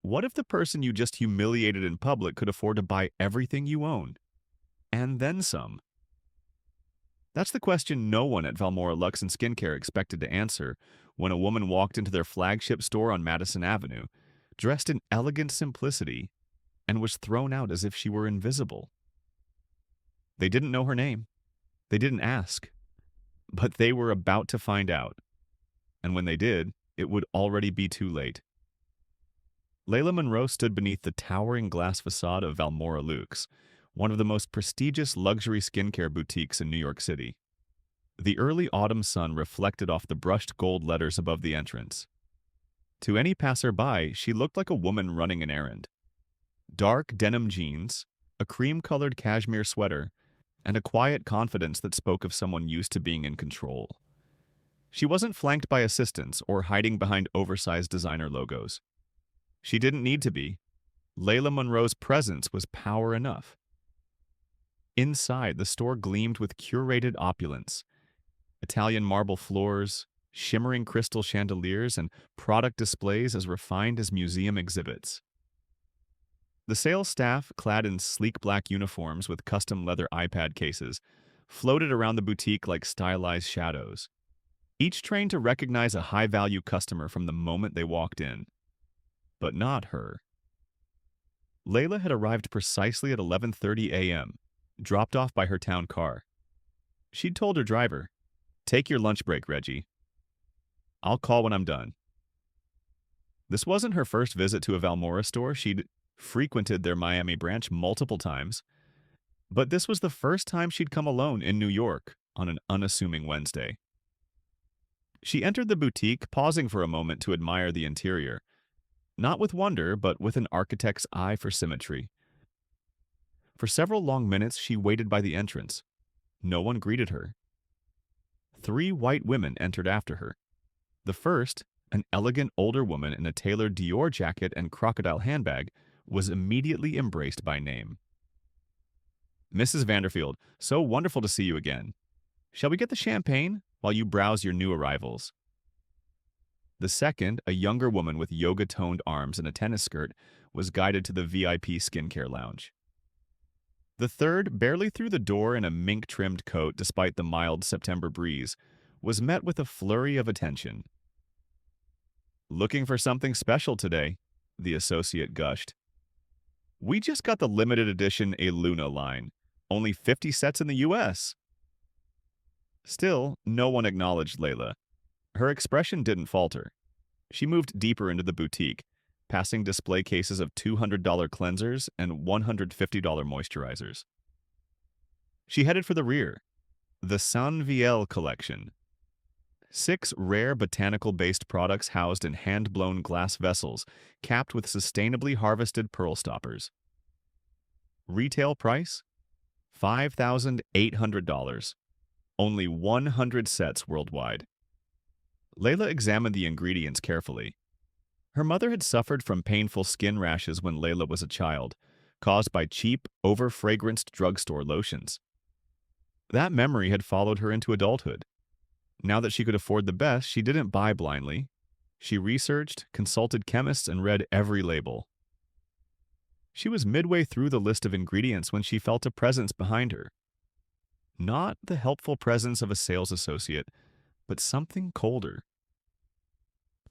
What if the person you just humiliated in public could afford to buy everything you own? And then some. That's the question no one at Valmora Lux and Skincare expected to answer when a woman walked into their flagship store on Madison Avenue, dressed in elegant simplicity, and was thrown out as if she were invisible. They didn't know her name. They didn't ask. But they were about to find out. And when they did, it would already be too late. Layla Monroe stood beneath the towering glass facade of Valmora Lux, one of the most prestigious luxury skincare boutiques in New York City. The early autumn sun reflected off the brushed gold letters above the entrance. To any passerby, she looked like a woman running an errand. Dark denim jeans, a cream-colored cashmere sweater, and a quiet confidence that spoke of someone used to being in control. She wasn't flanked by assistants or hiding behind oversized designer logos. She didn't need to be. Layla Monroe's presence was power enough. Inside, the store gleamed with curated opulence. Italian marble floors, shimmering crystal chandeliers, and product displays as refined as museum exhibits. The sales staff, clad in sleek black uniforms with custom leather iPad cases, floated around the boutique like stylized shadows, each trained to recognize a high-value customer from the moment they walked in. But not her. Layla had arrived precisely at 11:30 a.m., dropped off by her town car. She'd told her driver, "Take your lunch break, Reggie. I'll call when I'm done." This wasn't her first visit to a Valmora store. She'd frequented their Miami branch multiple times, but this was the first time she'd come alone in New York on an unassuming Wednesday. She entered the boutique, pausing for a moment to admire the interior, not with wonder, but with an architect's eye for symmetry. For several long minutes, she waited by the entrance. No one greeted her. 3 white women entered after her. The first, an elegant older woman in a tailored Dior jacket and crocodile handbag, was immediately embraced by name. "Mrs. Vanderfield, so wonderful to see you again. Shall we get the champagne while you browse your new arrivals?" The second, a younger woman with yoga-toned arms and a tennis skirt, was guided to the VIP skincare lounge. The third, barely through the door in a mink-trimmed coat despite the mild September breeze, was met with a flurry of attention. "Looking for something special today," the associate gushed. "We just got the limited edition A Luna line. Only 50 sets in the US." Still, no one acknowledged Layla. Her expression didn't falter. She moved deeper into the boutique, passing display cases of $200 cleansers and $150 moisturizers. She headed for the rear, the San Viel collection. 6 rare botanical-based products housed in hand-blown glass vessels, capped with sustainably harvested pearl stoppers. Retail price? $5,800. Only 100 sets worldwide. Layla examined the ingredients carefully. Her mother had suffered from painful skin rashes when Layla was a child, caused by cheap, over-fragranced drugstore lotions. That memory had followed her into adulthood. Now that she could afford the best, she didn't buy blindly. She researched, consulted chemists, and read every label. She was midway through the list of ingredients when she felt a presence behind her. Not the helpful presence of a sales associate, but something colder.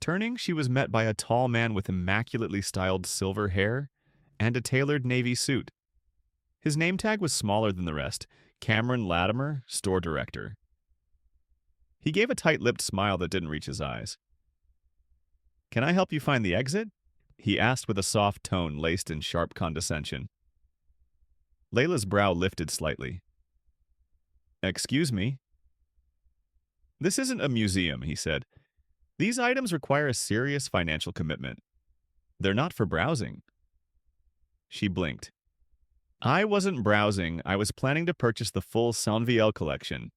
Turning, she was met by a tall man with immaculately styled silver hair and a tailored navy suit. His name tag was smaller than the rest, Cameron Latimer, store director. He gave a tight-lipped smile that didn't reach his eyes. "Can I help you find the exit?" he asked with a soft tone laced in sharp condescension. Layla's brow lifted slightly. "Excuse me?" "This isn't a museum," he said. "These items require a serious financial commitment. They're not for browsing." She blinked. "I wasn't browsing. I was planning to purchase the full San Viel collection."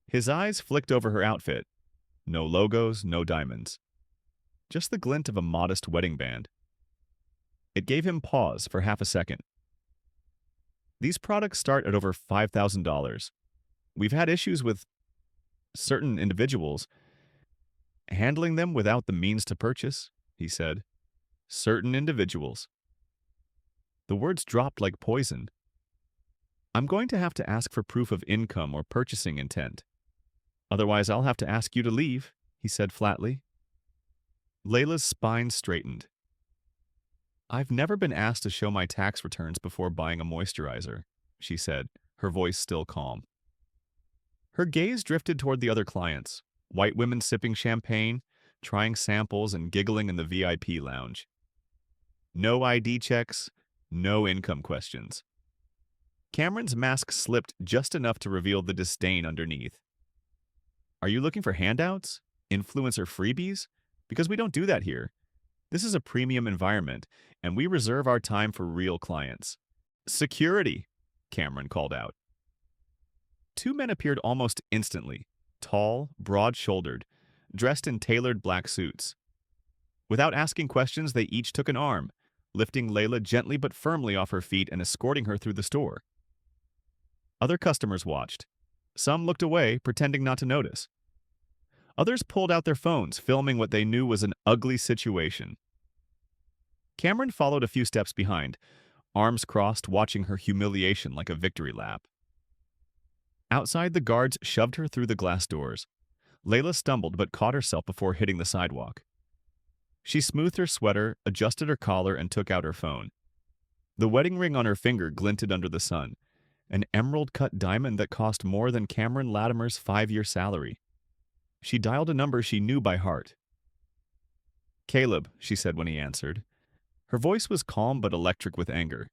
His eyes flicked over her outfit. No logos, no diamonds. Just the glint of a modest wedding band. It gave him pause for half a second. "These products start at over $5,000. We've had issues with certain individuals handling them without the means to purchase," he said. Certain individuals. The words dropped like poison. I'm going to have to ask for proof of income or purchasing intent. Otherwise, I'll have to ask you to leave, he said flatly. Layla's spine straightened. I've never been asked to show my tax returns before buying a moisturizer, she said, her voice still calm. Her gaze drifted toward the other clients, white women sipping champagne, trying samples and giggling in the VIP lounge. No ID checks, no income questions. Cameron's mask slipped just enough to reveal the disdain underneath. Are you looking for handouts? Influencer freebies? Because we don't do that here. This is a premium environment, and we reserve our time for real clients. Security, Cameron called out. Two men appeared almost instantly, tall, broad-shouldered, dressed in tailored black suits. Without asking questions, they each took an arm, lifting Layla gently but firmly off her feet and escorting her through the store. Other customers watched. Some looked away, pretending not to notice. Others pulled out their phones, filming what they knew was an ugly situation. Cameron followed a few steps behind, arms crossed, watching her humiliation like a victory lap. Outside, the guards shoved her through the glass doors. Layla stumbled but caught herself before hitting the sidewalk. She smoothed her sweater, adjusted her collar, and took out her phone. The wedding ring on her finger glinted under the sun, an emerald-cut diamond that cost more than Cameron Latimer's 5-year salary. She dialed a number she knew by heart. Caleb, she said when he answered. Her voice was calm but electric with anger.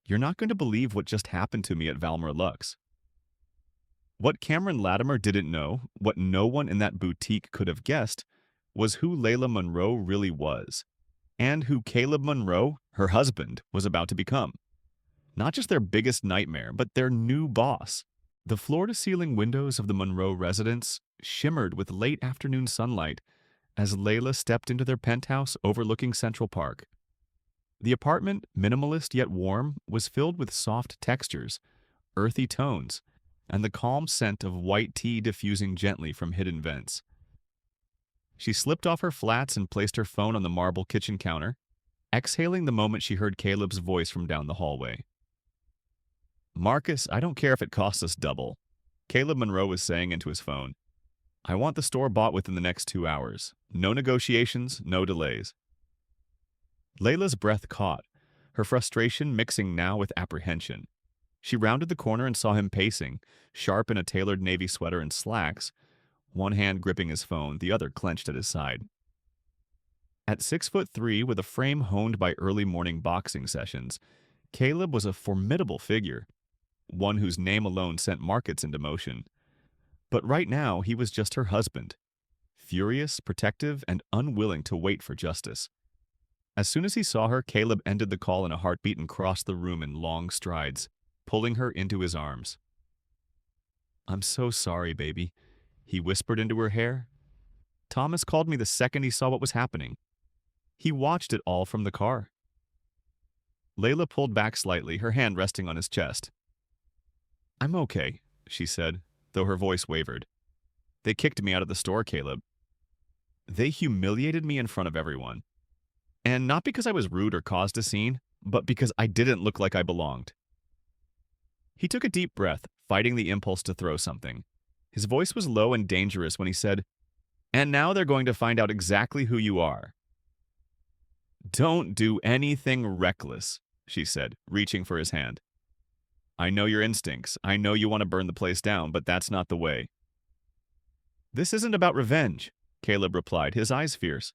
You're not going to believe what just happened to me at Valmer Lux. What Cameron Latimer didn't know, what no one in that boutique could have guessed, was who Layla Monroe really was, and who Caleb Monroe, her husband, was about to become. Not just their biggest nightmare, but their new boss. The floor-to-ceiling windows of the Monroe residence shimmered with late afternoon sunlight as Layla stepped into their penthouse overlooking Central Park. The apartment, minimalist yet warm, was filled with soft textures, earthy tones, and the calm scent of white tea diffusing gently from hidden vents. She slipped off her flats and placed her phone on the marble kitchen counter, exhaling the moment she heard Caleb's voice from down the hallway. Marcus, I don't care if it costs us double, Caleb Monroe was saying into his phone. I want the store bought within the next 2 hours. No negotiations, no delays. Layla's breath caught, her frustration mixing now with apprehension. She rounded the corner and saw him pacing, sharp in a tailored navy sweater and slacks, one hand gripping his phone, the other clenched at his side. At 6'3", with a frame honed by early morning boxing sessions, Caleb was a formidable figure, one whose name alone sent markets into motion. But right now, he was just her husband, furious, protective, and unwilling to wait for justice. As soon as he saw her, Caleb ended the call in a heartbeat and crossed the room in long strides, pulling her into his arms. I'm so sorry, baby, he whispered into her hair. Thomas called me the second he saw what was happening. He watched it all from the car. Layla pulled back slightly, her hand resting on his chest. I'm okay, she said, though her voice wavered. They kicked me out of the store, Caleb. They humiliated me in front of everyone. And not because I was rude or caused a scene, but because I didn't look like I belonged. He took a deep breath, fighting the impulse to throw something. His voice was low and dangerous when he said, And now they're going to find out exactly who you are. Don't do anything reckless, she said, reaching for his hand. I know your instincts. I know you want to burn the place down, but that's not the way. This isn't about revenge, Caleb replied, his eyes fierce.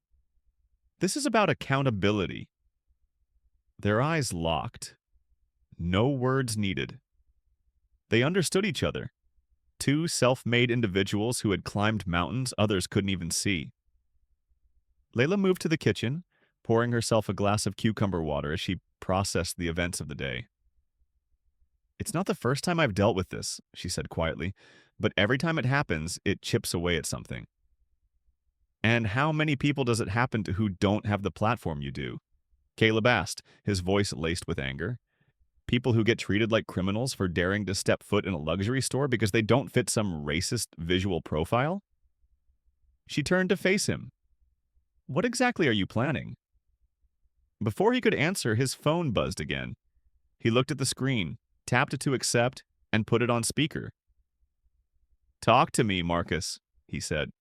This is about accountability. Their eyes locked. No words needed. They understood each other. Two self-made individuals who had climbed mountains others couldn't even see. Layla moved to the kitchen, pouring herself a glass of cucumber water as she processed the events of the day. It's not the first time I've dealt with this, she said quietly, but every time it happens, it chips away at something. And how many people does it happen to who don't have the platform you do? Caleb asked, his voice laced with anger. People who get treated like criminals for daring to step foot in a luxury store because they don't fit some racist visual profile? She turned to face him. What exactly are you planning? Before he could answer, his phone buzzed again. He looked at the screen, tapped it to accept, and put it on speaker. "Talk to me, Marcus," he said.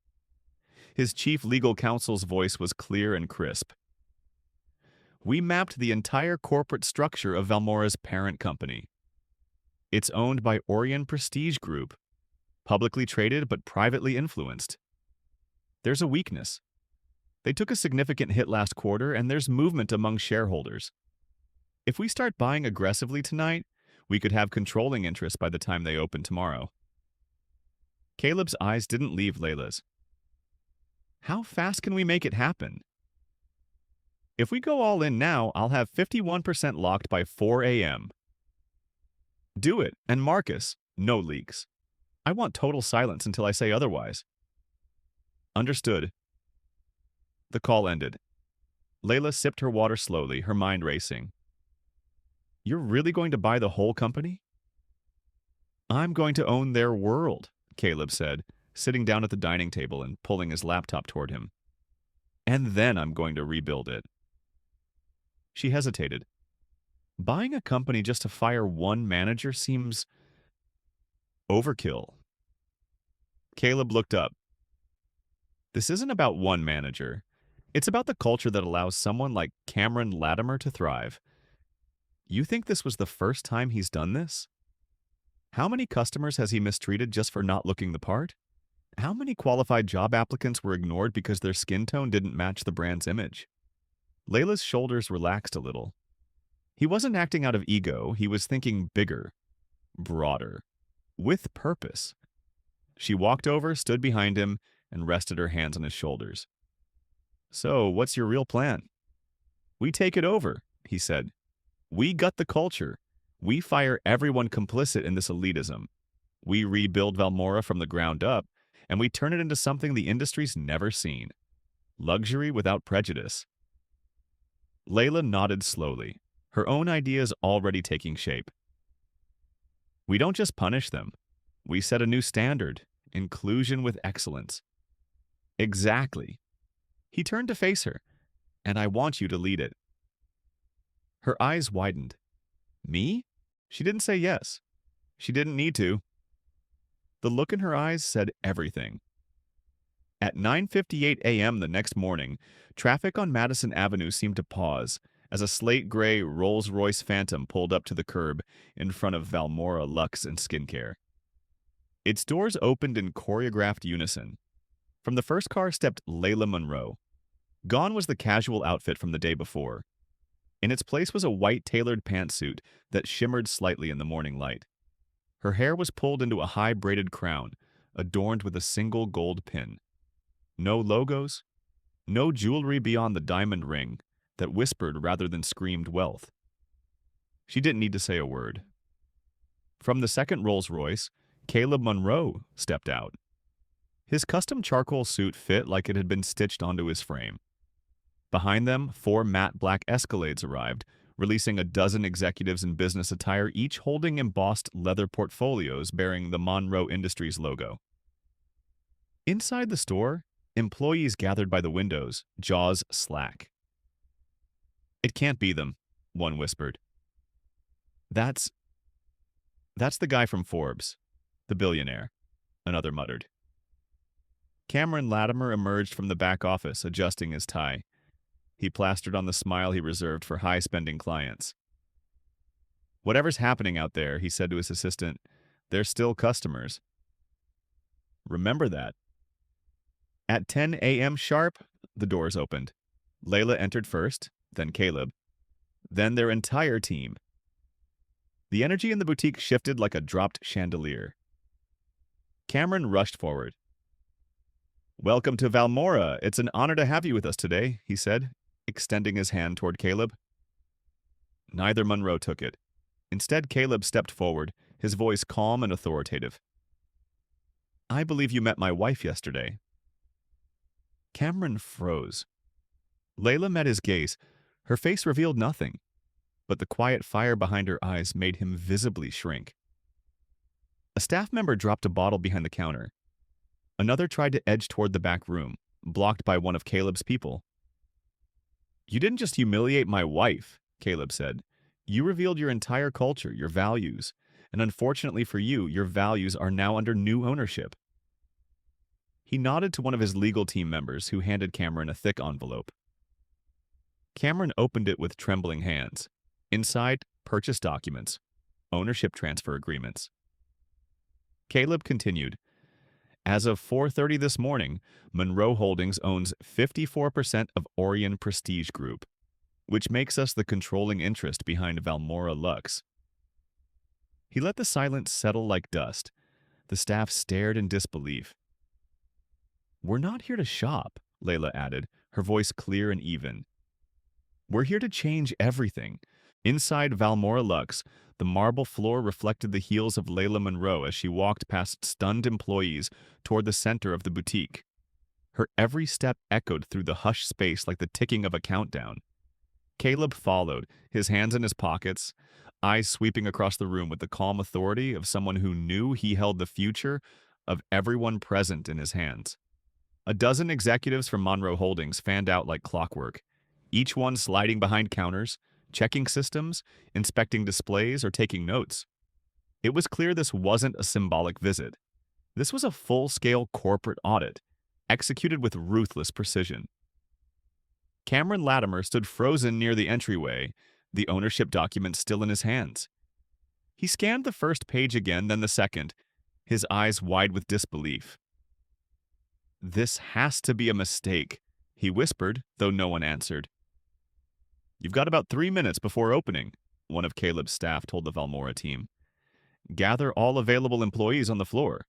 His chief legal counsel's voice was clear and crisp. "We mapped the entire corporate structure of Valmora's parent company. It's owned by Orion Prestige Group, publicly traded but privately influenced. There's a weakness. They took a significant hit last quarter, and there's movement among shareholders. If we start buying aggressively tonight, we could have controlling interest by the time they open tomorrow." Caleb's eyes didn't leave Layla's. "How fast can we make it happen?" "If we go all in now, I'll have 51% locked by 4 a.m. Do it, and Marcus, no leaks. I want total silence until I say otherwise." "Understood." The call ended. Layla sipped her water slowly, her mind racing. "You're really going to buy the whole company?" "I'm going to own their world," Caleb said, sitting down at the dining table and pulling his laptop toward him. "And then I'm going to rebuild it." She hesitated. Buying a company just to fire one manager seems overkill. Caleb looked up. "This isn't about one manager. It's about the culture that allows someone like Cameron Latimer to thrive. You think this was the first time he's done this? How many customers has he mistreated just for not looking the part? How many qualified job applicants were ignored because their skin tone didn't match the brand's image?" Layla's shoulders relaxed a little. He wasn't acting out of ego, he was thinking bigger, broader, with purpose. She walked over, stood behind him, and rested her hands on his shoulders. "So, what's your real plan?" "We take it over," he said. "We gut the culture. We fire everyone complicit in this elitism. We rebuild Valmora from the ground up, and we turn it into something the industry's never seen. Luxury without prejudice." Layla nodded slowly, her own ideas already taking shape. "We don't just punish them. We set a new standard, inclusion with excellence." "Exactly." He turned to face her. "And I want you to lead it." Her eyes widened. "Me?" She didn't say yes. She didn't need to. The look in her eyes said everything. At 9:58 a.m. the next morning, traffic on Madison Avenue seemed to pause as a slate-gray Rolls-Royce Phantom pulled up to the curb in front of Valmora Luxe and Skincare. Its doors opened in choreographed unison. From the first car stepped Layla Monroe. Gone was the casual outfit from the day before. In its place was a white tailored pantsuit that shimmered slightly in the morning light. Her hair was pulled into a high braided crown, adorned with a single gold pin. No logos, no jewelry beyond the diamond ring that whispered rather than screamed wealth. She didn't need to say a word. From the second Rolls-Royce, Caleb Monroe stepped out. His custom charcoal suit fit like it had been stitched onto his frame. Behind them, 4 matte black Escalades arrived, releasing a dozen executives in business attire, each holding embossed leather portfolios bearing the Monroe Industries logo. Inside the store, employees gathered by the windows, jaws slack. "It can't be them," one whispered. That's the guy from Forbes, the billionaire," another muttered. Cameron Latimer emerged from the back office, adjusting his tie. He plastered on the smile he reserved for high-spending clients. "Whatever's happening out there," he said to his assistant, "they're still customers. Remember that." At 10 a.m. sharp, the doors opened. Layla entered first, then Caleb, then their entire team. The energy in the boutique shifted like a dropped chandelier. Cameron rushed forward. "Welcome to Valmora. It's an honor to have you with us today," he said, extending his hand toward Caleb. Neither Monroe took it. Instead, Caleb stepped forward, his voice calm and authoritative. "I believe you met my wife yesterday." Cameron froze. Layla met his gaze. Her face revealed nothing, but the quiet fire behind her eyes made him visibly shrink. A staff member dropped a bottle behind the counter. Another tried to edge toward the back room, blocked by one of Caleb's people. You didn't just humiliate my wife, Caleb said. You revealed your entire culture, your values. And unfortunately for you, your values are now under new ownership. He nodded to one of his legal team members who handed Cameron a thick envelope. Cameron opened it with trembling hands. Inside, purchase documents, ownership transfer agreements. Caleb continued, as of 4:30 this morning, Monroe Holdings owns 54% of Orion Prestige Group, which makes us the controlling interest behind Valmora Lux. He let the silence settle like dust. The staff stared in disbelief. We're not here to shop, Layla added, her voice clear and even. We're here to change everything. Inside Valmora Lux, the marble floor reflected the heels of Layla Monroe as she walked past stunned employees toward the center of the boutique. Her every step echoed through the hushed space like the ticking of a countdown. Caleb followed, his hands in his pockets, eyes sweeping across the room with the calm authority of someone who knew he held the future of everyone present in his hands. A dozen executives from Monroe Holdings fanned out like clockwork, each one sliding behind counters, checking systems, inspecting displays, or taking notes. It was clear this wasn't a symbolic visit. This was a full-scale corporate audit, executed with ruthless precision. Cameron Latimer stood frozen near the entryway, the ownership document still in his hands. He scanned the first page again, then the second, his eyes wide with disbelief. This has to be a mistake, he whispered, though no one answered. You've got about 3 minutes before opening, one of Caleb's staff told the Valmora team. Gather all available employees on the floor.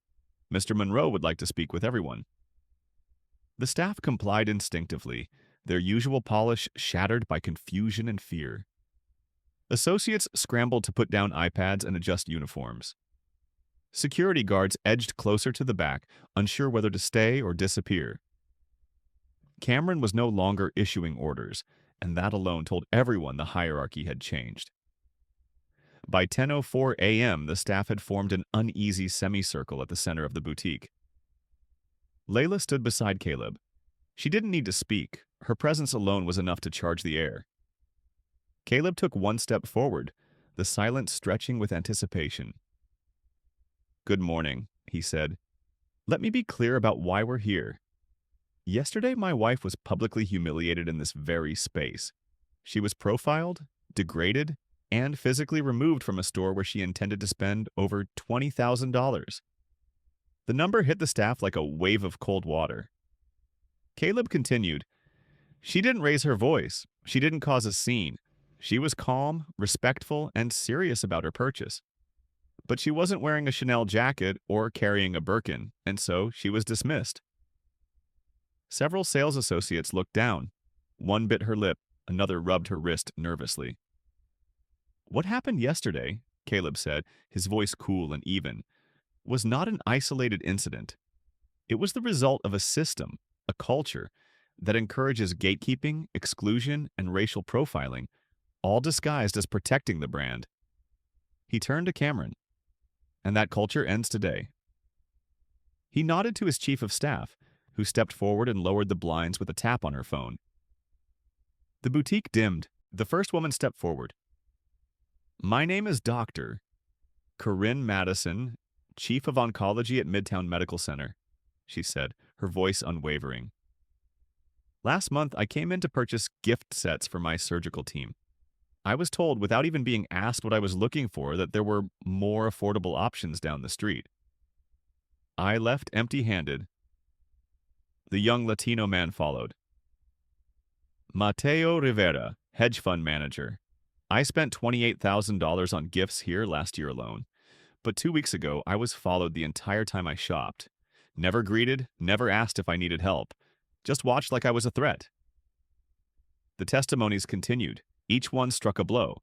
Mr. Monroe would like to speak with everyone. The staff complied instinctively, their usual polish shattered by confusion and fear. Associates scrambled to put down iPads and adjust uniforms. Security guards edged closer to the back, unsure whether to stay or disappear. Cameron was no longer issuing orders, and that alone told everyone the hierarchy had changed. By 10:04 a.m., the staff had formed an uneasy semicircle at the center of the boutique. Layla stood beside Caleb. She didn't need to speak. Her presence alone was enough to charge the air. Caleb took one step forward, the silence stretching with anticipation. Good morning, he said. Let me be clear about why we're here. Yesterday, my wife was publicly humiliated in this very space. She was profiled, degraded, and physically removed from a store where she intended to spend over $20,000. The number hit the staff like a wave of cold water. Caleb continued, She didn't raise her voice. She didn't cause a scene. She was calm, respectful, and serious about her purchase. But she wasn't wearing a Chanel jacket or carrying a Birkin, and so she was dismissed. Several sales associates looked down. One bit her lip, another rubbed her wrist nervously. What happened yesterday, Caleb said, his voice cool and even, was not an isolated incident. It was the result of a system, a culture, that encourages gatekeeping, exclusion, and racial profiling, all disguised as protecting the brand. He turned to Cameron. And that culture ends today. He nodded to his chief of staff, who stepped forward and lowered the blinds with a tap on her phone. The boutique dimmed. The first woman stepped forward. My name is Dr. Corinne Madison, Chief of Oncology at Midtown Medical Center, she said, her voice unwavering. Last month, I came in to purchase gift sets for my surgical team. I was told, without even being asked what I was looking for, that there were more affordable options down the street. I left empty-handed. The young Latino man followed. Mateo Rivera, hedge fund manager. I spent $28,000 on gifts here last year alone. But 2 weeks ago, I was followed the entire time I shopped. Never greeted, never asked if I needed help. Just watched like I was a threat. The testimonies continued. Each one struck a blow,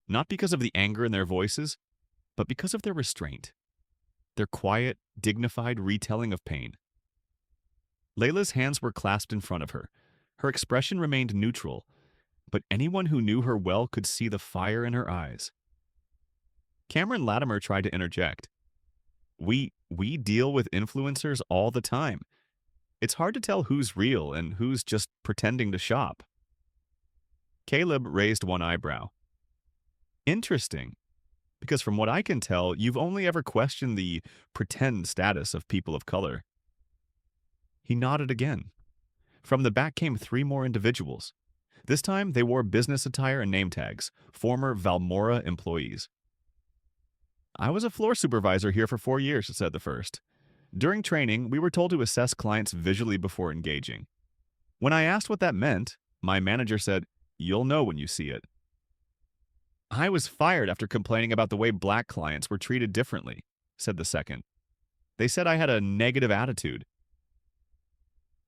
not because of the anger in their voices, but because of their restraint, their quiet, dignified retelling of pain. Layla's hands were clasped in front of her. Her expression remained neutral, but anyone who knew her well could see the fire in her eyes. Cameron Latimer tried to interject. We deal with influencers all the time. It's hard to tell who's real and who's just pretending to shop. Caleb raised one eyebrow. Interesting, because from what I can tell, you've only ever questioned the pretend status of people of color. He nodded again. From the back came three more individuals. This time, they wore business attire and name tags, former Valmora employees. I was a floor supervisor here for 4 years, said the first. During training, we were told to assess clients visually before engaging. When I asked what that meant, my manager said, "You'll know when you see it." I was fired after complaining about the way black clients were treated differently, said the second. They said I had a negative attitude.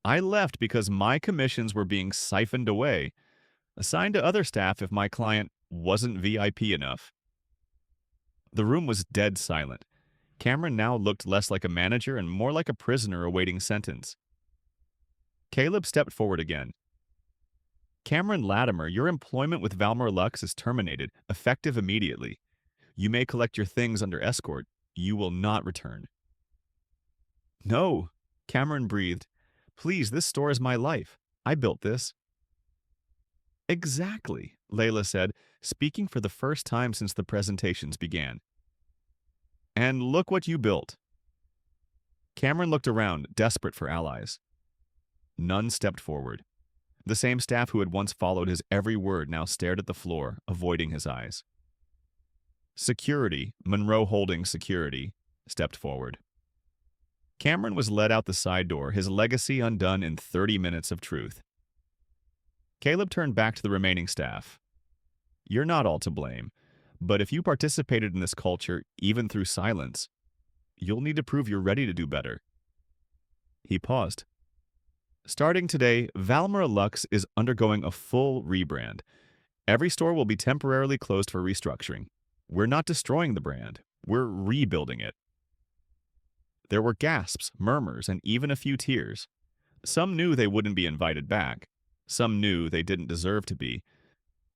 I left because my commissions were being siphoned away, assigned to other staff if my client wasn't VIP enough. The room was dead silent. Cameron now looked less like a manager and more like a prisoner awaiting sentence. Caleb stepped forward again. Cameron Latimer, your employment with Valmor Lux is terminated, effective immediately. You may collect your things under escort. You will not return. No, Cameron breathed. Please, this store is my life. I built this. Exactly, Layla said, speaking for the first time since the presentations began. And look what you built. Cameron looked around, desperate for allies. None stepped forward. The same staff who had once followed his every word now stared at the floor, avoiding his eyes. Security, Monroe Holdings Security, stepped forward. Cameron was led out the side door, his legacy undone in 30 minutes of truth. Caleb turned back to the remaining staff. You're not all to blame, but if you participated in this culture, even through silence, you'll need to prove you're ready to do better. He paused. Starting today, Valmora Lux is undergoing a full rebrand. Every store will be temporarily closed for restructuring. We're not destroying the brand. We're rebuilding it. There were gasps, murmurs, and even a few tears. Some knew they wouldn't be invited back. Some knew they didn't deserve to be.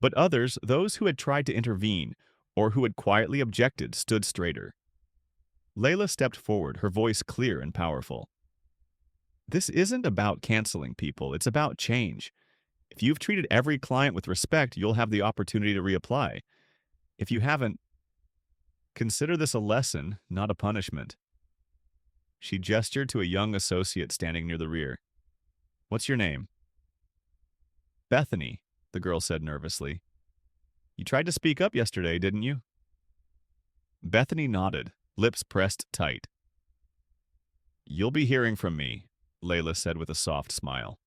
But others, those who had tried to intervene or who had quietly objected, stood straighter. Layla stepped forward, her voice clear and powerful. This isn't about canceling people, it's about change. If you've treated every client with respect, you'll have the opportunity to reapply. If you haven't, consider this a lesson, not a punishment. She gestured to a young associate standing near the rear. What's your name? Bethany, the girl said nervously. You tried to speak up yesterday, didn't you? Bethany nodded, lips pressed tight. You'll be hearing from me, Layla said with a soft smile.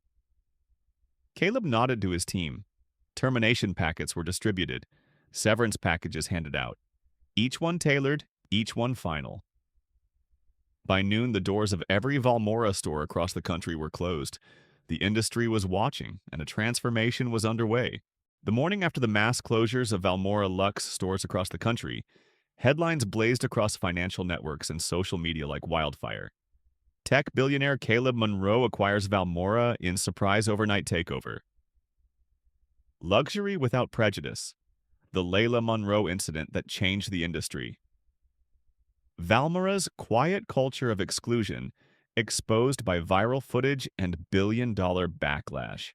Caleb nodded to his team. Termination packets were distributed, severance packages handed out. Each one tailored, each one final. By noon, the doors of every Valmora store across the country were closed. The industry was watching, and a transformation was underway. The morning after the mass closures of Valmora Lux stores across the country, headlines blazed across financial networks and social media like wildfire. Tech billionaire Caleb Monroe acquires Valmora in surprise overnight takeover. Luxury without prejudice. The Layla Monroe incident that changed the industry. Valmora's quiet culture of exclusion exposed by viral footage and billion-dollar backlash.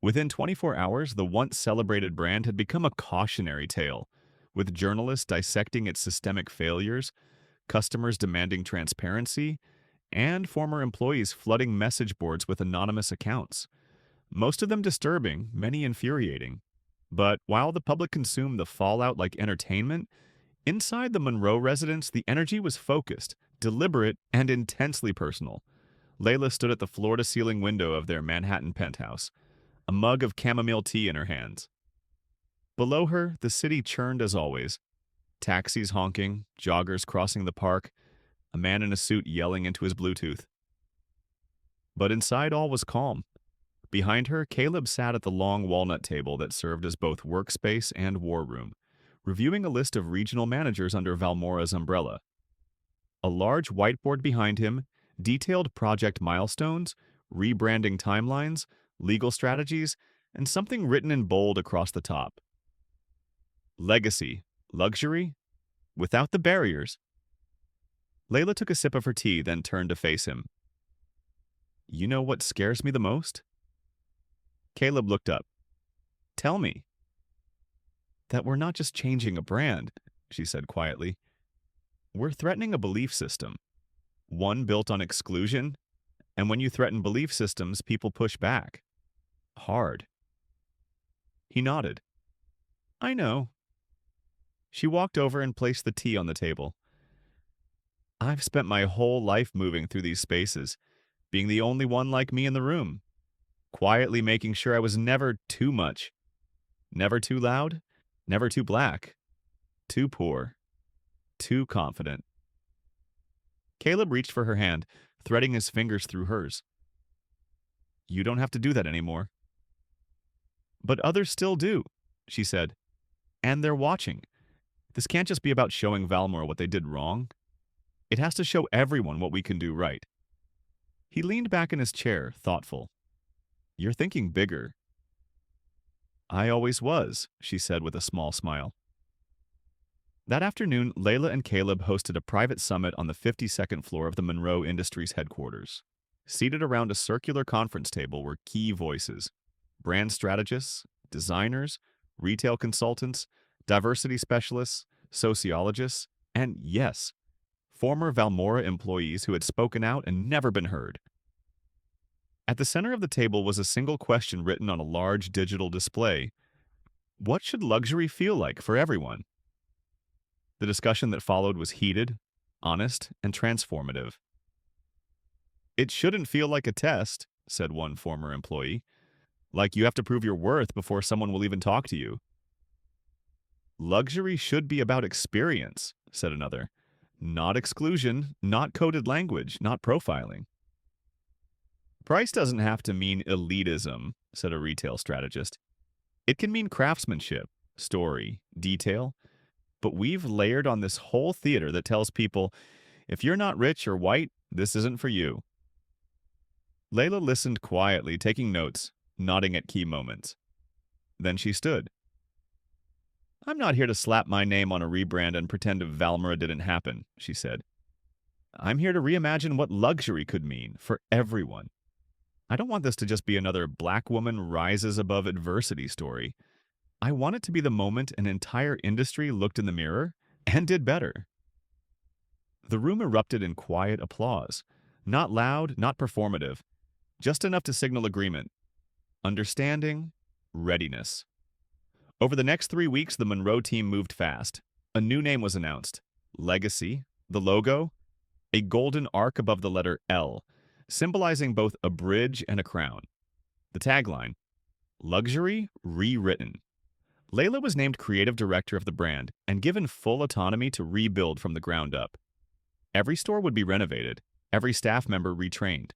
Within 24 hours, the once celebrated brand had become a cautionary tale, with journalists dissecting its systemic failures, customers demanding transparency, and former employees flooding message boards with anonymous accounts. Most of them disturbing, many infuriating. But while the public consumed the fallout like entertainment, inside the Monroe residence, the energy was focused, deliberate, and intensely personal. Layla stood at the floor-to-ceiling window of their Manhattan penthouse, a mug of chamomile tea in her hands. Below her, the city churned as always. Taxis honking, joggers crossing the park, a man in a suit yelling into his Bluetooth. But inside all was calm. Behind her, Caleb sat at the long walnut table that served as both workspace and war room, reviewing a list of regional managers under Valmora's umbrella. A large whiteboard behind him detailed project milestones, rebranding timelines, legal strategies, and something written in bold across the top. Legacy, luxury, without the barriers. Layla took a sip of her tea, then turned to face him. You know what scares me the most? Caleb looked up. Tell me. That we're not just changing a brand, she said quietly. We're threatening a belief system, one built on exclusion, and when you threaten belief systems, people push back. Hard. He nodded. I know. She walked over and placed the tea on the table. I've spent my whole life moving through these spaces, being the only one like me in the room, quietly making sure I was never too much, never too loud, never too black, too poor, too confident. Caleb reached for her hand, threading his fingers through hers. You don't have to do that anymore. But others still do, she said. And they're watching. This can't just be about showing Valmore what they did wrong. It has to show everyone what we can do right. He leaned back in his chair, thoughtful. You're thinking bigger. I always was, she said with a small smile. That afternoon, Layla and Caleb hosted a private summit on the 52nd floor of the Monroe Industries headquarters. Seated around a circular conference table were key voices: brand strategists, designers, retail consultants, diversity specialists, sociologists, and yes, former Valmora employees who had spoken out and never been heard. At the center of the table was a single question written on a large digital display. What should luxury feel like for everyone? The discussion that followed was heated, honest, and transformative. It shouldn't feel like a test, said one former employee. Like you have to prove your worth before someone will even talk to you. Luxury should be about experience, said another. Not exclusion, not coded language, not profiling. Price doesn't have to mean elitism, said a retail strategist. It can mean craftsmanship, story, detail. But we've layered on this whole theater that tells people, if you're not rich or white, this isn't for you. Layla listened quietly, taking notes, nodding at key moments. Then she stood. I'm not here to slap my name on a rebrand and pretend Valmora didn't happen, she said. I'm here to reimagine what luxury could mean for everyone. I don't want this to just be another black woman rises above adversity story. I want it to be the moment an entire industry looked in the mirror and did better. The room erupted in quiet applause. Not loud, not performative. Just enough to signal agreement. Understanding, readiness. Over the next 3 weeks, the Monroe team moved fast. A new name was announced. Legacy. The logo. A golden arc above the letter L, symbolizing both a bridge and a crown. The tagline. Luxury rewritten. Layla was named creative director of the brand and given full autonomy to rebuild from the ground up. Every store would be renovated, every staff member retrained,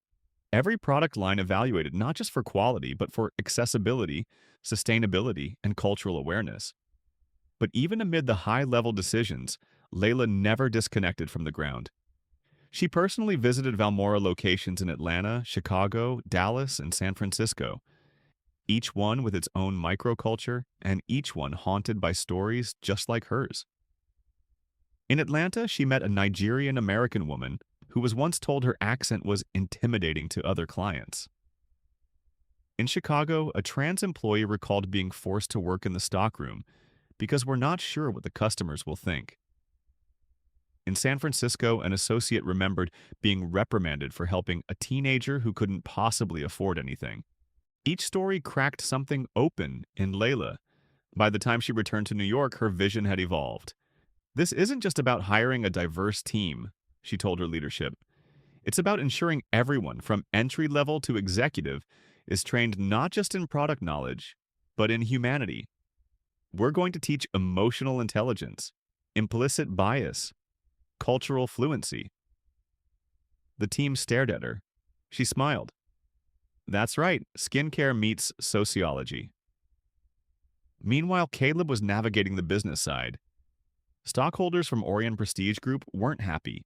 every product line evaluated not just for quality, but for accessibility, sustainability, and cultural awareness. But even amid the high-level decisions, Layla never disconnected from the ground. She personally visited Valmora locations in Atlanta, Chicago, Dallas, and San Francisco, each one with its own microculture, and each one haunted by stories just like hers. In Atlanta, she met a Nigerian-American woman who was once told her accent was intimidating to other clients. In Chicago, a trans employee recalled being forced to work in the stockroom because we're not sure what the customers will think. In San Francisco, an associate remembered being reprimanded for helping a teenager who couldn't possibly afford anything. Each story cracked something open in Layla. By the time she returned to New York, her vision had evolved. This isn't just about hiring a diverse team, she told her leadership. It's about ensuring everyone, from entry-level to executive, is trained not just in product knowledge, but in humanity. We're going to teach emotional intelligence, implicit bias, cultural fluency. The team stared at her. She smiled. That's right, skincare meets sociology. Meanwhile, Caleb was navigating the business side. Stockholders from Orion Prestige Group weren't happy.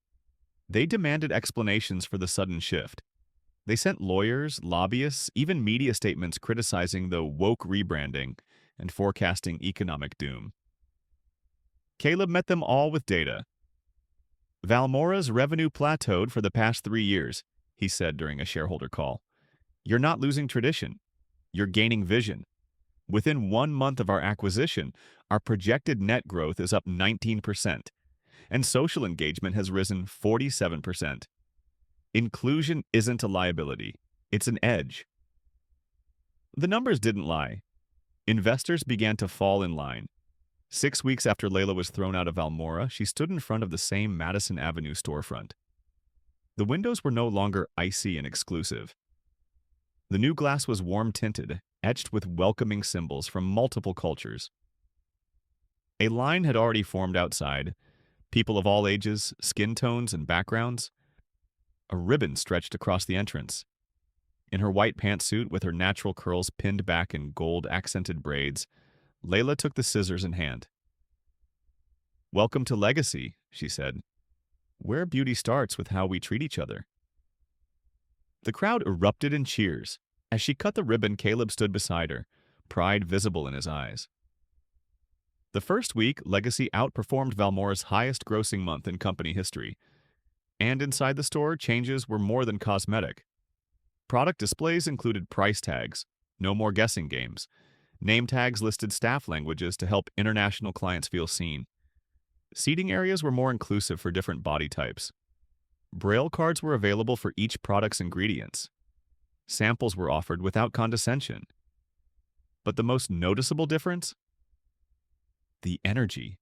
They demanded explanations for the sudden shift. They sent lawyers, lobbyists, even media statements criticizing the woke rebranding and forecasting economic doom. Caleb met them all with data. Valmora's revenue plateaued for the past 3 years, he said during a shareholder call. You're not losing tradition. You're gaining vision. Within 1 month of our acquisition, our projected net growth is up 19%, and social engagement has risen 47%. Inclusion isn't a liability, it's an edge. The numbers didn't lie. Investors began to fall in line. 6 weeks after Layla was thrown out of Almora, she stood in front of the same Madison Avenue storefront. The windows were no longer icy and exclusive. The new glass was warm-tinted, etched with welcoming symbols from multiple cultures. A line had already formed outside, people of all ages, skin tones, and backgrounds. A ribbon stretched across the entrance. In her white pantsuit with her natural curls pinned back in gold-accented braids, Layla took the scissors in hand. "Welcome to Legacy," she said. "Where beauty starts with how we treat each other." The crowd erupted in cheers. As she cut the ribbon, Caleb stood beside her, pride visible in his eyes. The first week, Legacy outperformed Valmora's highest-grossing month in company history. And inside the store, changes were more than cosmetic. Product displays included price tags, no more guessing games. Name tags listed staff languages to help international clients feel seen. Seating areas were more inclusive for different body types. Braille cards were available for each product's ingredients. Samples were offered without condescension. But the most noticeable difference? The energy.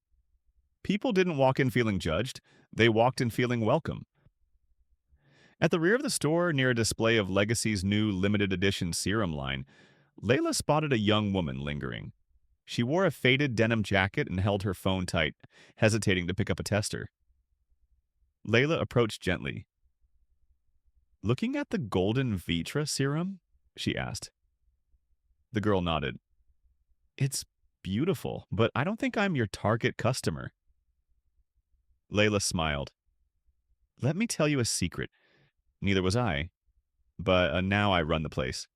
People didn't walk in feeling judged, they walked in feeling welcome. At the rear of the store, near a display of Legacy's new limited edition serum line, Layla spotted a young woman lingering. She wore a faded denim jacket and held her phone tight, hesitating to pick up a tester. Layla approached gently. "Looking at the Golden Vitra serum?" she asked. The girl nodded. "It's beautiful, but I don't think I'm your target customer." Layla smiled. "Let me tell you a secret. Neither was I, but now I run the place."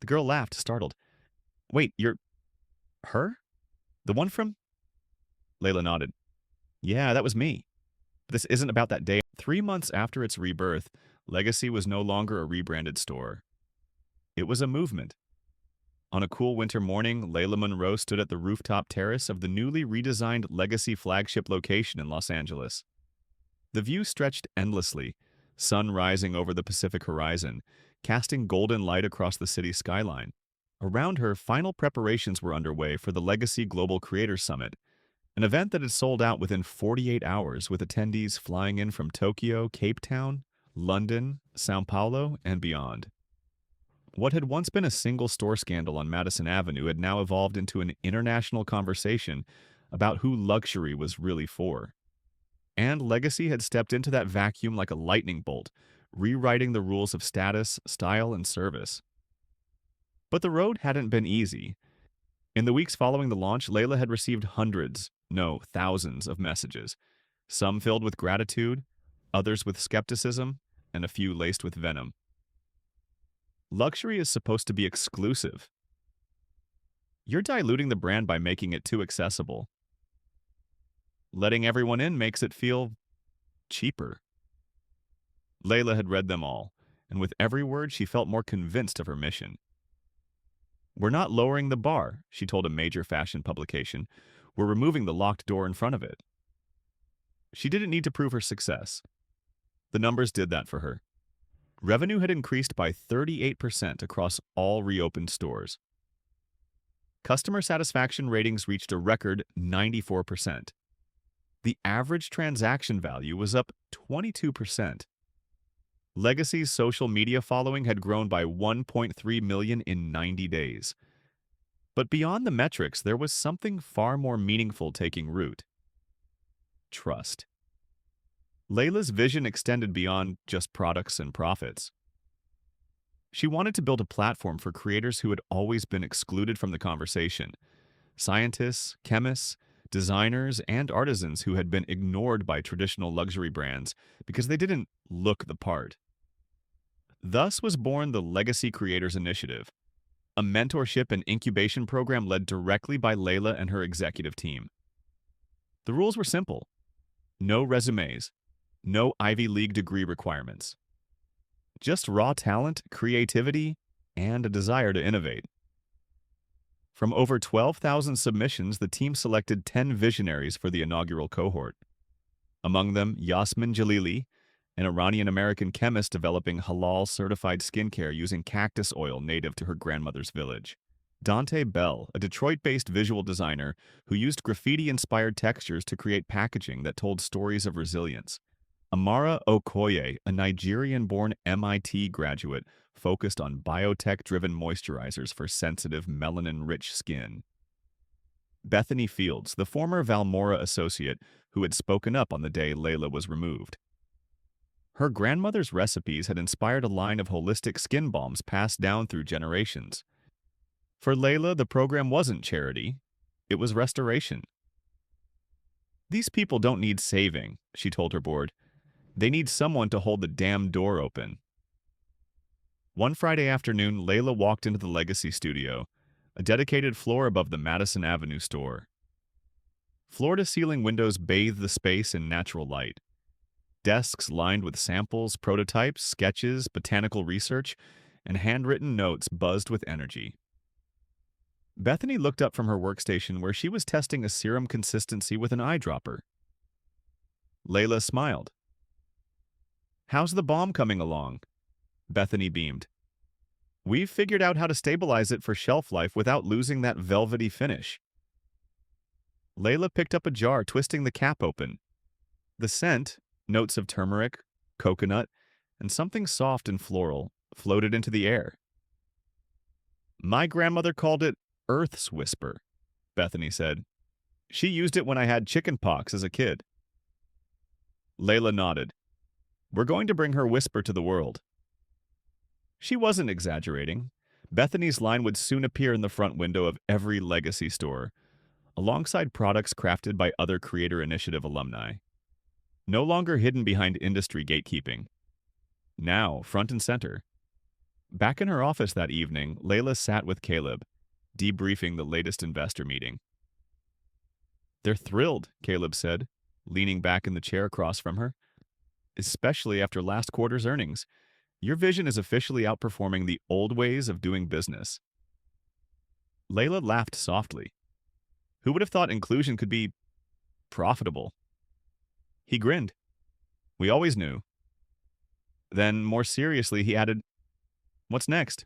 The girl laughed, startled. "Wait, you're her? The one from—" Layla nodded. "Yeah, that was me. But this isn't about that day." 3 months after its rebirth, Legacy was no longer a rebranded store. It was a movement. On a cool winter morning, Layla Monroe stood at the rooftop terrace of the newly redesigned Legacy flagship location in Los Angeles. The view stretched endlessly, sun rising over the Pacific horizon, casting golden light across the city skyline. Around her, final preparations were underway for the Legacy Global Creators Summit, an event that had sold out within 48 hours, with attendees flying in from Tokyo, Cape Town, London, Sao Paulo, and beyond. What had once been a single-store scandal on Madison Avenue had now evolved into an international conversation about who luxury was really for. And Legacy had stepped into that vacuum like a lightning bolt, rewriting the rules of status, style, and service. But the road hadn't been easy. In the weeks following the launch, Layla had received hundreds, no, thousands of messages, some filled with gratitude, others with skepticism, and a few laced with venom. Luxury is supposed to be exclusive. You're diluting the brand by making it too accessible. Letting everyone in makes it feel cheaper. Layla had read them all, and with every word she felt more convinced of her mission. "We're not lowering the bar," she told a major fashion publication. "We're removing the locked door in front of it." She didn't need to prove her success. The numbers did that for her. Revenue had increased by 38% across all reopened stores. Customer satisfaction ratings reached a record 94%. The average transaction value was up 22%. Legacy's social media following had grown by 1.3 million in 90 days. But beyond the metrics, there was something far more meaningful taking root. Trust. Layla's vision extended beyond just products and profits. She wanted to build a platform for creators who had always been excluded from the conversation. Scientists, chemists, designers, and artisans who had been ignored by traditional luxury brands because they didn't look the part. Thus was born the Legacy Creators Initiative, a mentorship and incubation program led directly by Layla and her executive team. The rules were simple. No resumes, no Ivy League degree requirements. Just raw talent, creativity, and a desire to innovate. From over 12,000 submissions, the team selected 10 visionaries for the inaugural cohort. Among them, Yasmin Jalili, an Iranian-American chemist developing halal-certified skincare using cactus oil native to her grandmother's village. Dante Bell, a Detroit-based visual designer who used graffiti-inspired textures to create packaging that told stories of resilience. Amara Okoye, a Nigerian-born MIT graduate focused on biotech-driven moisturizers for sensitive, melanin-rich skin. Bethany Fields, the former Valmora associate who had spoken up on the day Layla was removed. Her grandmother's recipes had inspired a line of holistic skin balms passed down through generations. For Layla, the program wasn't charity, it was restoration. "These people don't need saving," she told her board. "They need someone to hold the damn door open." One Friday afternoon, Layla walked into the Legacy Studio, a dedicated floor above the Madison Avenue store. Floor-to-ceiling windows bathed the space in natural light. Desks lined with samples, prototypes, sketches, botanical research, and handwritten notes buzzed with energy. Bethany looked up from her workstation where she was testing a serum consistency with an eyedropper. Layla smiled. "How's the balm coming along?" Bethany beamed. "We've figured out how to stabilize it for shelf life without losing that velvety finish." Layla picked up a jar, twisting the cap open. The scent, notes of turmeric, coconut, and something soft and floral, floated into the air. "My grandmother called it Earth's Whisper," Bethany said. "She used it when I had chicken pox as a kid." Layla nodded. "We're going to bring her whisper to the world." She wasn't exaggerating. Bethany's line would soon appear in the front window of every Legacy store, alongside products crafted by other Creator Initiative alumni. No longer hidden behind industry gatekeeping. Now, front and center. Back in her office that evening, Layla sat with Caleb, debriefing the latest investor meeting. "They're thrilled," Caleb said, leaning back in the chair across from her. "Especially after last quarter's earnings. Your vision is officially outperforming the old ways of doing business." Layla laughed softly. Who would have thought inclusion could be profitable? He grinned. "We always knew." Then, more seriously, he added, "What's next?"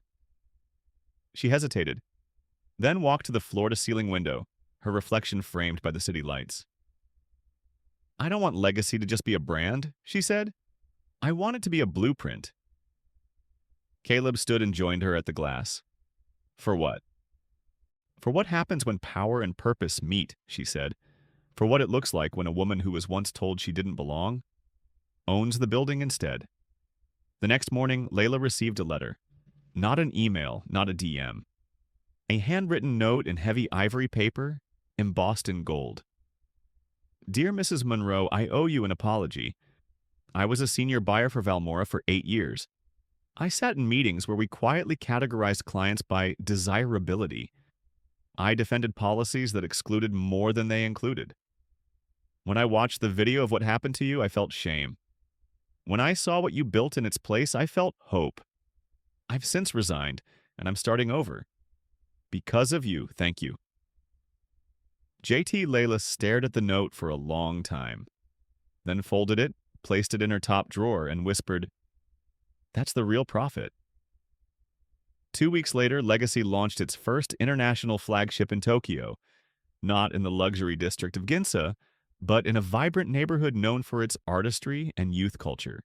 She hesitated, then walked to the floor-to-ceiling window, her reflection framed by the city lights. "I don't want Legacy to just be a brand," she said. "I want it to be a blueprint." Caleb stood and joined her at the glass. "For what?" "For what happens when power and purpose meet," she said. "For what it looks like when a woman who was once told she didn't belong owns the building instead." The next morning, Layla received a letter. Not an email, not a DM. A handwritten note in heavy ivory paper, embossed in gold. "Dear Mrs. Monroe, I owe you an apology. I was a senior buyer for Valmora for 8 years. I sat in meetings where we quietly categorized clients by desirability. I defended policies that excluded more than they included. When I watched the video of what happened to you, I felt shame. When I saw what you built in its place, I felt hope. I've since resigned, and I'm starting over. Because of you, thank you." JT Layla stared at the note for a long time, then folded it, placed it in her top drawer, and whispered, "That's the real profit." 2 weeks later, Legacy launched its first international flagship in Tokyo, not in the luxury district of Ginza, but in a vibrant neighborhood known for its artistry and youth culture.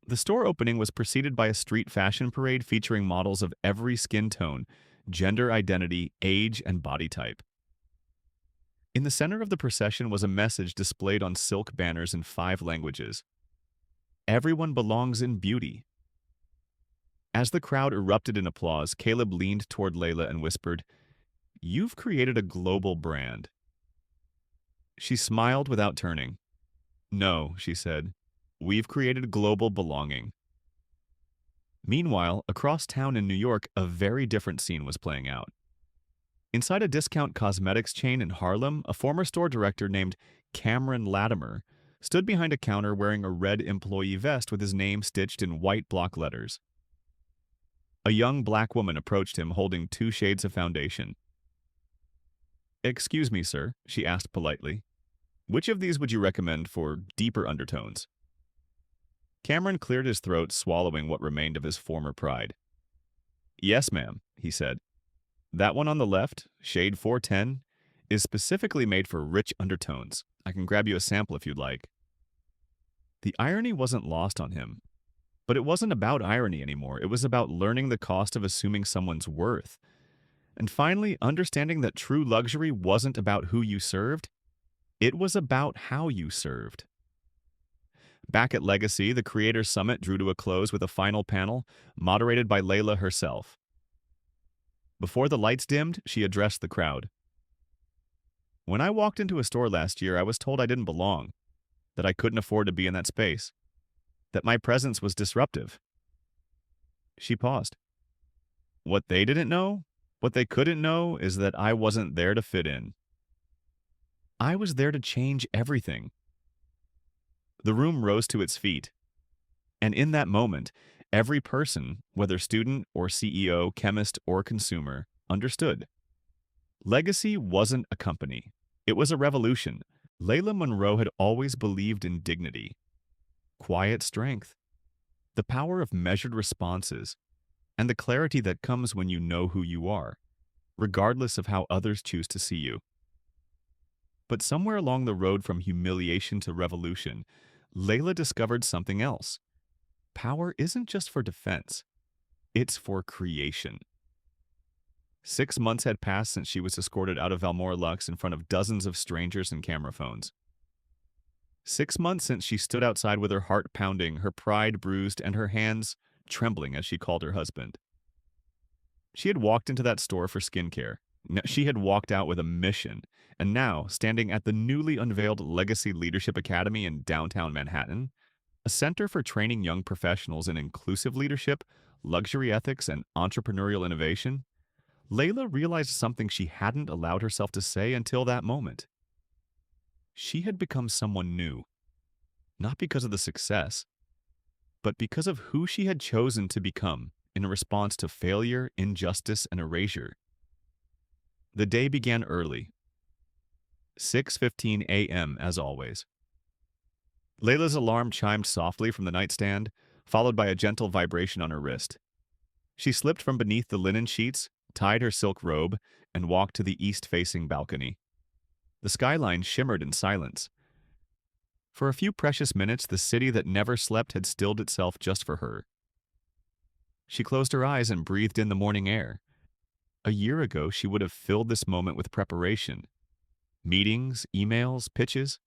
The store opening was preceded by a street fashion parade featuring models of every skin tone, gender identity, age, and body type. In the center of the procession was a message displayed on silk banners in 5 languages. "Everyone belongs in beauty." As the crowd erupted in applause, Caleb leaned toward Layla and whispered, "You've created a global brand." She smiled without turning. "No," she said, "we've created global belonging." Meanwhile, across town in New York, a very different scene was playing out. Inside a discount cosmetics chain in Harlem, a former store director named Cameron Latimer stood behind a counter wearing a red employee vest with his name stitched in white block letters. A young black woman approached him holding 2 shades of foundation. "Excuse me, sir," she asked politely. "Which of these would you recommend for deeper undertones?" Cameron cleared his throat, swallowing what remained of his former pride. "Yes, ma'am," he said. "That one on the left, shade 410, is specifically made for rich undertones. I can grab you a sample if you'd like." The irony wasn't lost on him. But it wasn't about irony anymore. It was about learning the cost of assuming someone's worth. And finally, understanding that true luxury wasn't about who you served, it was about how you served. Back at Legacy, the Creators Summit drew to a close with a final panel, moderated by Layla herself. Before the lights dimmed, she addressed the crowd. "When I walked into a store last year, I was told I didn't belong, that I couldn't afford to be in that space, that my presence was disruptive." She paused. What they didn't know, what they couldn't know, is that I wasn't there to fit in. I was there to change everything. The room rose to its feet. And in that moment, every person, whether student or CEO, chemist or consumer, understood. Legacy wasn't a company. It was a revolution. Layla Monroe had always believed in dignity, quiet strength, the power of measured responses, and the clarity that comes when you know who you are, regardless of how others choose to see you. But somewhere along the road from humiliation to revolution, Layla discovered something else. Power isn't just for defense, it's for creation. 6 months had passed since she was escorted out of Valmora Lux in front of dozens of strangers and camera phones. 6 months since she stood outside with her heart pounding, her pride bruised, and her hands trembling as she called her husband. She had walked into that store for skincare. She had walked out with a mission, and now, standing at the newly unveiled Legacy Leadership Academy in downtown Manhattan, a center for training young professionals in inclusive leadership, luxury ethics, and entrepreneurial innovation, Layla realized something she hadn't allowed herself to say until that moment. She had become someone new, not because of the success, but because of who she had chosen to become in response to failure, injustice, and erasure. The day began early. 6:15 a.m. as always. Layla's alarm chimed softly from the nightstand, followed by a gentle vibration on her wrist. She slipped from beneath the linen sheets, tied her silk robe, and walked to the east-facing balcony. The skyline shimmered in silence. For a few precious minutes, the city that never slept had stilled itself just for her. She closed her eyes and breathed in the morning air. A year ago, she would have filled this moment with preparation. Meetings, emails, pitches.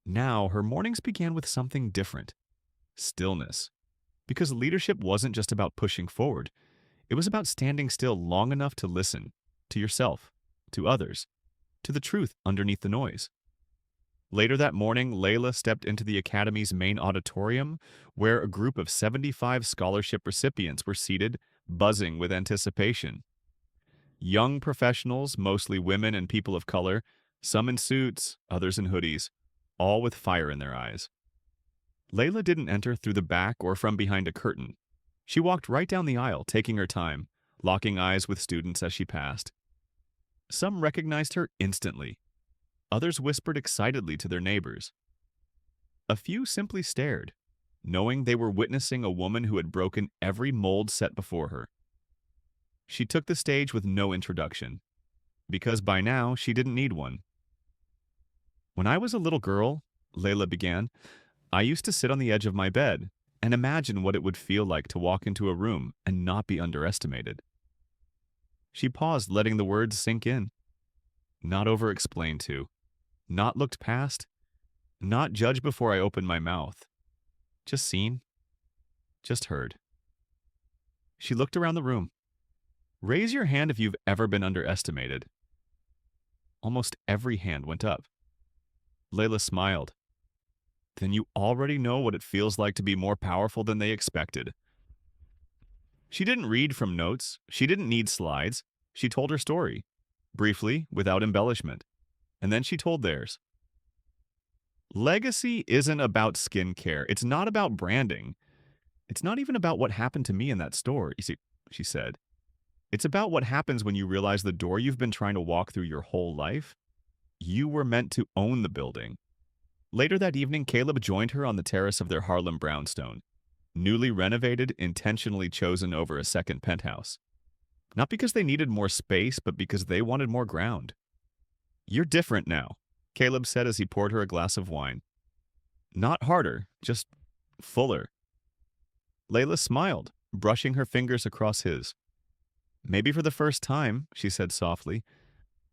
Now, her mornings began with something different. Stillness. Because leadership wasn't just about pushing forward. It was about standing still long enough to listen. To yourself. To others. To the truth underneath the noise. Later that morning, Layla stepped into the Academy's main auditorium, where a group of 75 scholarship recipients were seated, buzzing with anticipation. Young professionals, mostly women and people of color, some in suits, others in hoodies, all with fire in their eyes. Layla didn't enter through the back or from behind a curtain. She walked right down the aisle, taking her time, locking eyes with students as she passed. Some recognized her instantly. Others whispered excitedly to their neighbors. A few simply stared, knowing they were witnessing a woman who had broken every mold set before her. She took the stage with no introduction, because by now she didn't need one. "When I was a little girl," Layla began, "I used to sit on the edge of my bed and imagine what it would feel like to walk into a room and not be underestimated." She paused, letting the words sink in. Not over-explained to. Not looked past. Not judged before I opened my mouth. Just seen. Just heard. She looked around the room. "Raise your hand if you've ever been underestimated." Almost every hand went up. Layla smiled. "Then you already know what it feels like to be more powerful than they expected." She didn't read from notes. She didn't need slides. She told her story, briefly, without embellishment. And then she told theirs. Legacy isn't about skincare. It's not about branding. It's not even about what happened to me in that store. You see, she said. It's about what happens when you realize the door you've been trying to walk through your whole life. You were meant to own the building. Later that evening, Caleb joined her on the terrace of their Harlem brownstone, newly renovated, intentionally chosen over a second penthouse. Not because they needed more space, but because they wanted more ground. You're different now, Caleb said as he poured her a glass of wine. Not harder, just fuller. Layla smiled, brushing her fingers across his. Maybe for the first time, she said softly,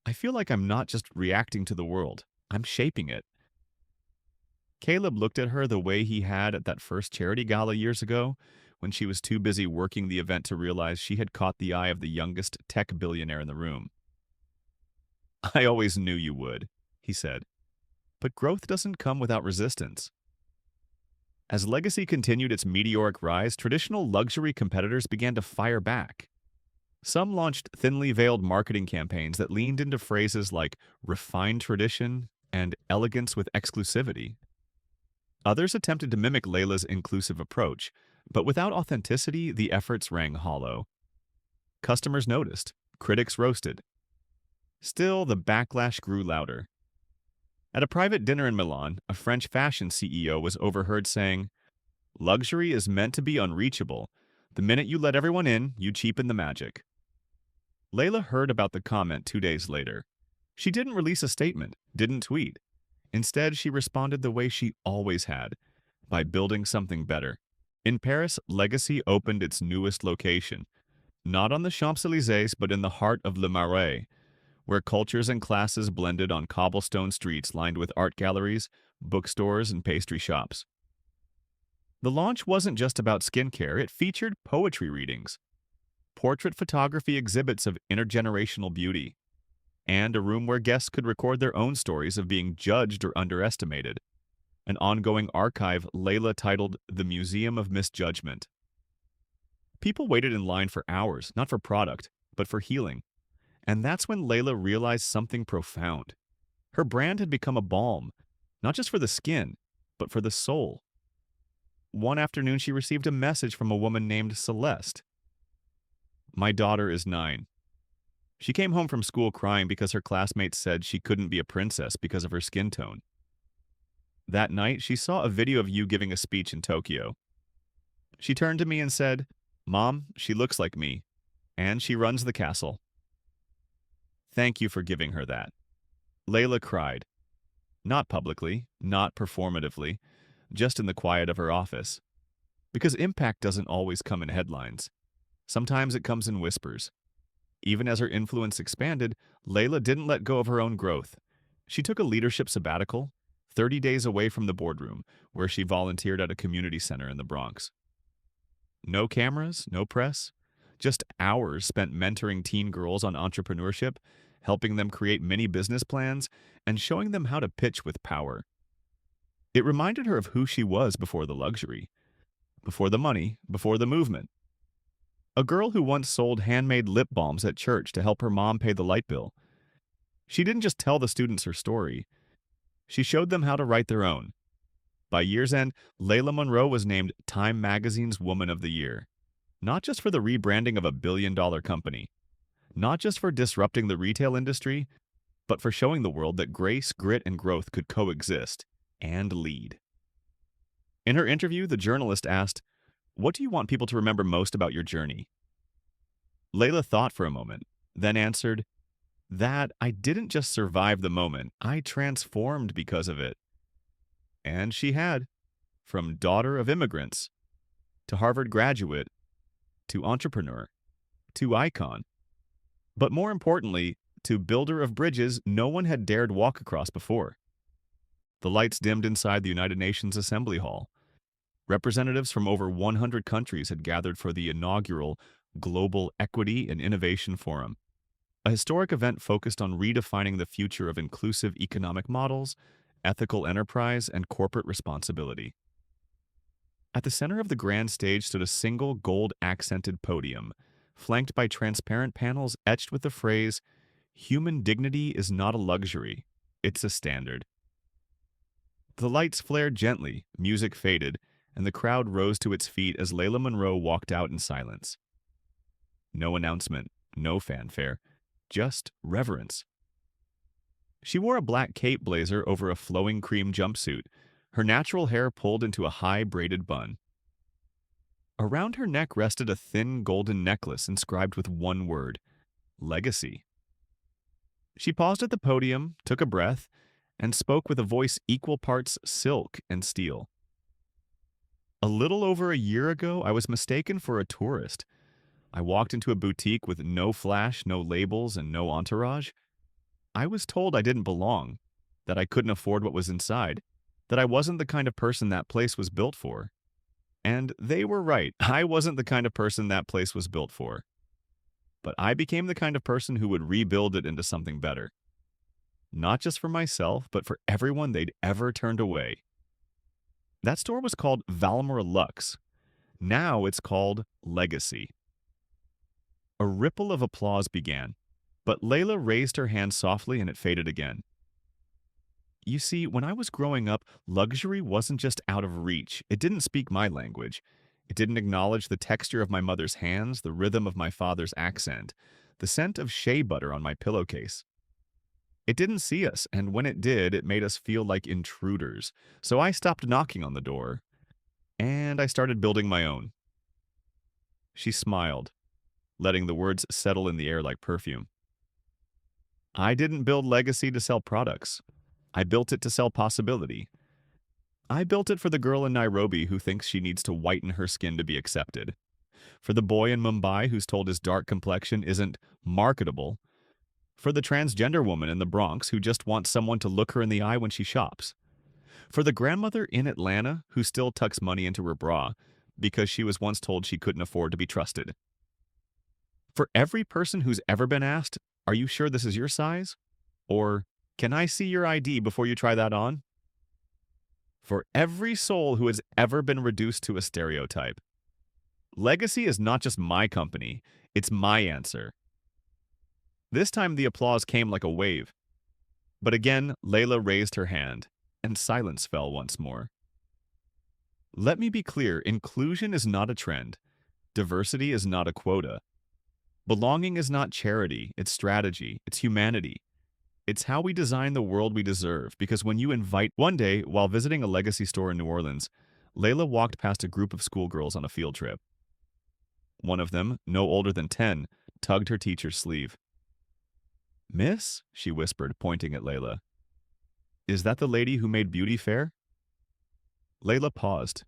I feel like I'm not just reacting to the world, I'm shaping it. Caleb looked at her the way he had at that first charity gala years ago, when she was too busy working the event to realize she had caught the eye of the youngest tech billionaire in the room. I always knew you would, he said. But growth doesn't come without resistance. As Legacy continued its meteoric rise, traditional luxury competitors began to fire back. Some launched thinly veiled marketing campaigns that leaned into phrases like refined tradition and elegance with exclusivity. Others attempted to mimic Layla's inclusive approach, but without authenticity, the efforts rang hollow. Customers noticed, critics roasted. Still, the backlash grew louder. At a private dinner in Milan, a French fashion CEO was overheard saying, Luxury is meant to be unreachable. The minute you let everyone in, you cheapen the magic. Layla heard about the comment 2 days later. She didn't release a statement, didn't tweet. Instead, she responded the way she always had, by building something better. In Paris, Legacy opened its newest location, not on the Champs-Élysées, but in the heart of Le Marais, where cultures and classes blended on cobblestone streets lined with art galleries, bookstores, and pastry shops. The launch wasn't just about skincare, it featured poetry readings, portrait photography exhibits of intergenerational beauty, and a room where guests could record their own stories of being judged or underestimated, an ongoing archive Layla titled The Museum of Misjudgment. People waited in line for hours, not for product, but for healing. And that's when Layla realized something profound. Her brand had become a balm, not just for the skin, but for the soul. One afternoon, she received a message from a woman named Celeste. My daughter is 9. She came home from school crying because her classmates said she couldn't be a princess because of her skin tone. That night, she saw a video of you giving a speech in Tokyo. She turned to me and said, Mom, she looks like me, and she runs the castle. Thank you for giving her that. Layla cried. Not publicly, not performatively, just in the quiet of her office. Because impact doesn't always come in headlines. Sometimes it comes in whispers. Even as her influence expanded, Layla didn't let go of her own growth. She took a leadership sabbatical, 30 days away from the boardroom, where she volunteered at a community center in the Bronx. No cameras, no press, just hours spent mentoring teen girls on entrepreneurship, helping them create mini business plans, and showing them how to pitch with power. It reminded her of who she was before the luxury, before the money, before the movement. A girl who once sold handmade lip balms at church to help her mom pay the light bill. She didn't just tell the students her story. She showed them how to write their own. By year's end, Layla Monroe was named Time Magazine's Woman of the Year. Not just for the rebranding of a billion-dollar company, not just for disrupting the retail industry, but for showing the world that grace, grit, and growth could coexist and lead. In her interview, the journalist asked, What do you want people to remember most about your journey? Layla thought for a moment, then answered, That I didn't just survive the moment, I transformed because of it. And she had, from daughter of immigrants, to Harvard graduate, to entrepreneur, to icon. But more importantly, to builder of bridges no one had dared walk across before. The lights dimmed inside the United Nations Assembly Hall. Representatives from over 100 countries had gathered for the inaugural Global Equity and Innovation Forum, a historic event focused on redefining the future of inclusive economic models, ethical enterprise, and corporate responsibility. At the center of the grand stage stood a single gold-accented podium, flanked by transparent panels etched with the phrase, Human dignity is not a luxury, it's a standard. The lights flared gently, music faded, and the crowd rose to its feet as Layla Monroe walked out in silence. No announcement, no fanfare, just reverence. She wore a black cape blazer over a flowing cream jumpsuit, her natural hair pulled into a high braided bun. Around her neck rested a thin golden necklace inscribed with one word: legacy. She paused at the podium, took a breath, and spoke with a voice equal parts silk and steel. A little over a year ago, I was mistaken for a tourist. I walked into a boutique with no flash, no labels, and no entourage. I was told I didn't belong, that I couldn't afford what was inside, that I wasn't the kind of person that place was built for. And they were right. I wasn't the kind of person that place was built for. But I became the kind of person who would rebuild it into something better. Not just for myself, but for everyone they'd ever turned away. That store was called Valmore Lux. Now it's called Legacy. A ripple of applause began, but Layla raised her hand softly and it faded again. You see, when I was growing up, luxury wasn't just out of reach. It didn't speak my language. It didn't acknowledge the texture of my mother's hands, the rhythm of my father's accent, the scent of shea butter on my pillowcase. It didn't see us, and when it did, it made us feel like intruders. So I stopped knocking on the door, and I started building my own. She smiled, letting the words settle in the air like perfume. I didn't build legacy to sell products. I built it to sell possibility. I built it for the girl in Nairobi who thinks she needs to whiten her skin to be accepted. For the boy in Mumbai who's told his dark complexion isn't marketable. For the transgender woman in the Bronx who just wants someone to look her in the eye when she shops. For the grandmother in Atlanta who still tucks money into her bra because she was once told she couldn't afford to be trusted. For every person who's ever been asked, "Are you sure this is your size?" Or, "Can I see your ID before you try that on?" For every soul who has ever been reduced to a stereotype. Legacy is not just my company, it's my answer. This time the applause came like a wave. But again, Layla raised her hand, and silence fell once more. Let me be clear, inclusion is not a trend. Diversity is not a quota. Belonging is not charity, it's strategy, it's humanity. It's how we design the world we deserve, because when you invite... One day, while visiting a legacy store in New Orleans, Layla walked past a group of schoolgirls on a field trip. One of them, no older than 10, tugged her teacher's sleeve. "Miss," she whispered, pointing at Layla. "Is that the lady who made beauty fair?" Layla paused.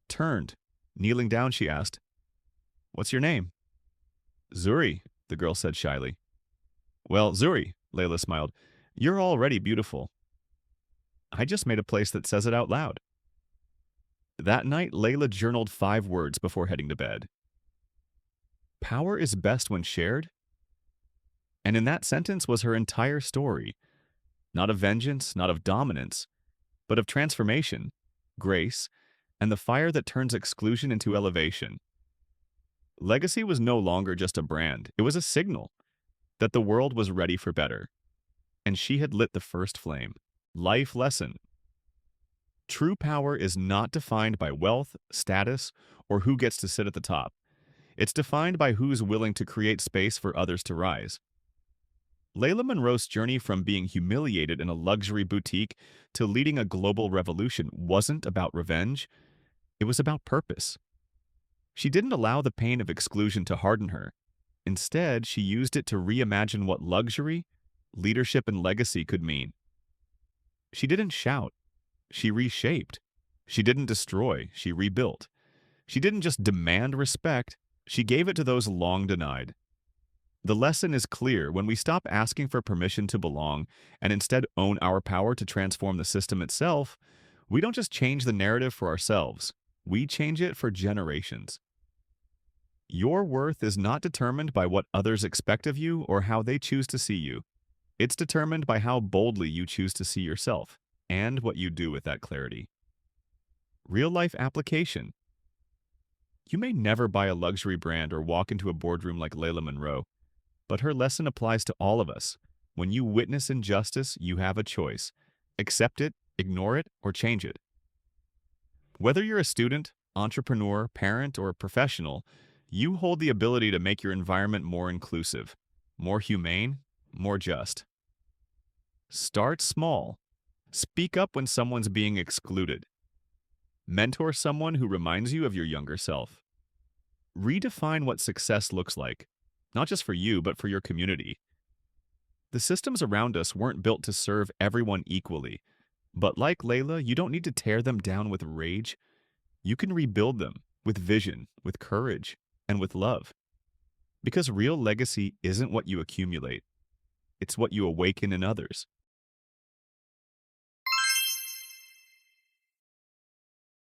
Turned. Kneeling down, she asked, "What's your name?" "Zuri," the girl said shyly. "Well, Zuri," Layla smiled, "you're already beautiful. I just made a place that says it out loud." That night, Layla journaled 5 words before heading to bed. Power is best when shared. And in that sentence was her entire story. Not of vengeance, not of dominance, but of transformation, grace, and the fire that turns exclusion into elevation. Legacy was no longer just a brand. It was a signal that the world was ready for better. And she had lit the first flame. Life lesson. True power is not defined by wealth, status, or who gets to sit at the top. It's defined by who's willing to create space for others to rise. Layla Monroe's journey from being humiliated in a luxury boutique to leading a global revolution wasn't about revenge. It was about purpose. She didn't allow the pain of exclusion to harden her. Instead, she used it to reimagine what luxury, leadership, and legacy could mean. She didn't shout. She reshaped. She didn't destroy. She rebuilt. She didn't just demand respect. She gave it to those long denied. The lesson is clear: when we stop asking for permission to belong and instead own our power to transform the system itself, we don't just change the narrative for ourselves, we change it for generations. Your worth is not determined by what others expect of you or how they choose to see you. It's determined by how boldly you choose to see yourself and what you do with that clarity. Real-life application. You may never buy a luxury brand or walk into a boardroom like Layla Monroe, but her lesson applies to all of us. When you witness injustice, you have a choice. Accept it, ignore it, or change it. Whether you're a student, entrepreneur, parent, or professional, You hold the ability to make your environment more inclusive, more humane, more just. Start small. Speak up when someone's being excluded. Mentor someone who reminds you of your younger self. Redefine what success looks like, not just for you, but for your community. The systems around us weren't built to serve everyone equally. But like Layla, you don't need to tear them down with rage. You can rebuild them with vision, with courage, and with love. Because real legacy isn't what you accumulate, it's what you awaken in others.